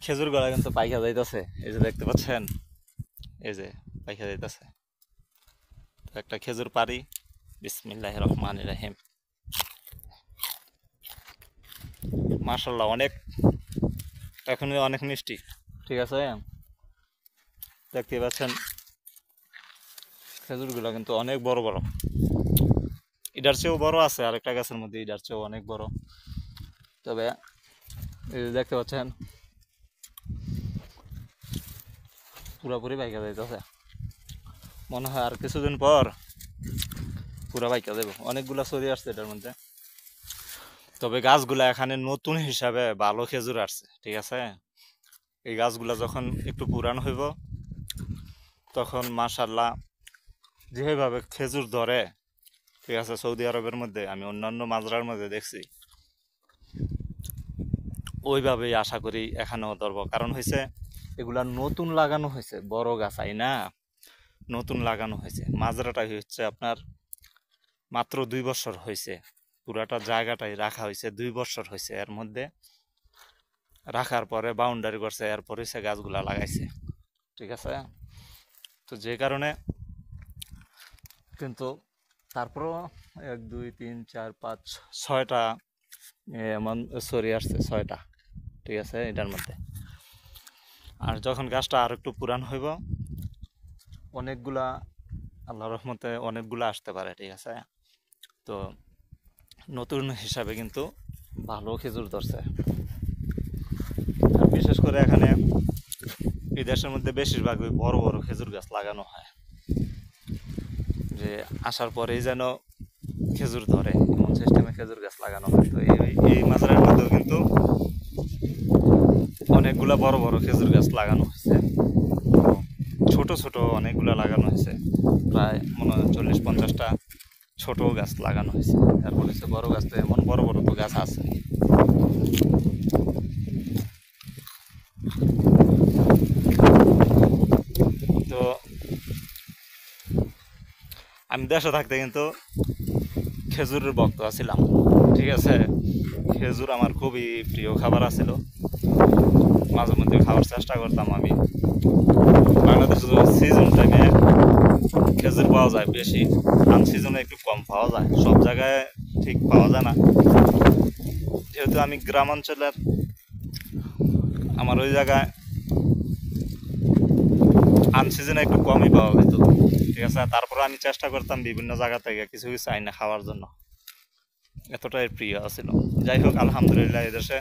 খেজুর গড়া কিন্তু পাইকা যাইতেছে, এই যে দেখতে পাচ্ছেন, এই যে পাইকা যাইতেছে। তো একটা খেজুর পারি, বিসমিল্লাহির রহমানির রহিম। মাশাআল্লাহ, অনেক এখনই অনেক মিষ্টি। ঠিক আছে, দেখতে পাচ্ছেন খেজুরগুলো কিন্তু অনেক বড় বড়। এটার চেয়েও বড় আছে আরেকটা গাছের মধ্যে, এটার চেয়েও অনেক বড়। তবে এই যে দেখতে পাচ্ছেন পুরাপুরি পাইকা যাইতেছে, মনে হয় আর কিছুদিন পর পুরা পাইকা দেব। অনেকগুলা ছড়ি আসছে এটার মধ্যে। তবে গাছগুলা এখানে নতুন হিসাবে ভালো খেজুর আসছে। ঠিক আছে, এই গাছগুলা যখন একটু পুরান হইব তখন মাশাআল্লাহ যেভাবে খেজুর ধরে, ঠিক আছে, সৌদি আরবের মধ্যে আমি অন্যান্য মাজরার মধ্যে দেখছি, ওইভাবেই আশা করি এখানেও ধরবো। কারণ হয়েছে এগুলা নতুন লাগানো হয়েছে, বড় গাছ আই না, নতুন লাগানো হয়েছে। মাজরাটা হচ্ছে আপনার মাত্র 2 বছর হয়েছে, পুরাটা জায়গাটাই রাখা হয়েছে 2 বছর হয়েছে। এর মধ্যে রাখার পরে বাউন্ডারি করছে, এরপরে সে গাছগুলা লাগাইছে। ঠিক আছে, তো যে কারণে কিন্তু তারপরও 1 2 3 4 5 6টা এমন সরি আসছে, 6টা। ঠিক আছে, এটার মধ্যে। আর যখন গাছটা আর একটু পুরান হইব অনেকগুলা, আল্লাহ রহমতে অনেকগুলা আসতে পারে। ঠিক আছে, তো নতুন হিসাবে কিন্তু ভালো খেজুর ধরছে। আর বিশেষ করে এখানে এই দেশের মধ্যে বেশিরভাগই বড় বড় খেজুর গাছ লাগানো হয়, যে আসার পরেই যেন খেজুর ধরে এমন সিস্টেমে খেজুর গাছ লাগানো হয়। তো এই মাজারের মধ্যেও কিন্তু অনেকগুলা বড় বড় খেজুর গাছ লাগানো হয়েছে, ছোট ছোট অনেকগুলা লাগানো হয়েছে, প্রায় মনে হয় 40-50টা ছোট গাছ লাগানো হয়েছে। তারপর হচ্ছে বড় গাছ, তো এমন বড় বড় তো গাছ আছে। তো আমি দেশে থাকতে কিন্তু খেজুরের ভক্ত আছিলাম। ঠিক আছে, খেজুর আমার খুবই প্রিয় খাবার আছিল, মাঝে মধ্যে খাওয়ার চেষ্টা করতাম আমি। বাংলাদেশে সিজন টাইমে খেজুর পাওয়া যায় বেশি, আনসিজনে একটু কম পাওয়া যায়, সব জায়গায় ঠিক পাওয়া যায় না। যেহেতু আমি গ্রাম অঞ্চলের, আমার ওই জায়গায় আনসিজনে একটু কমই পাওয়া যেত। ঠিক আছে, তারপরে আমি চেষ্টা করতাম বিভিন্ন জায়গা থেকে কিছু কিছু আইনা খাওয়ার জন্য, এতটাই প্রিয় ছিল। যাই হোক, আলহামদুলিল্লাহ এদেশে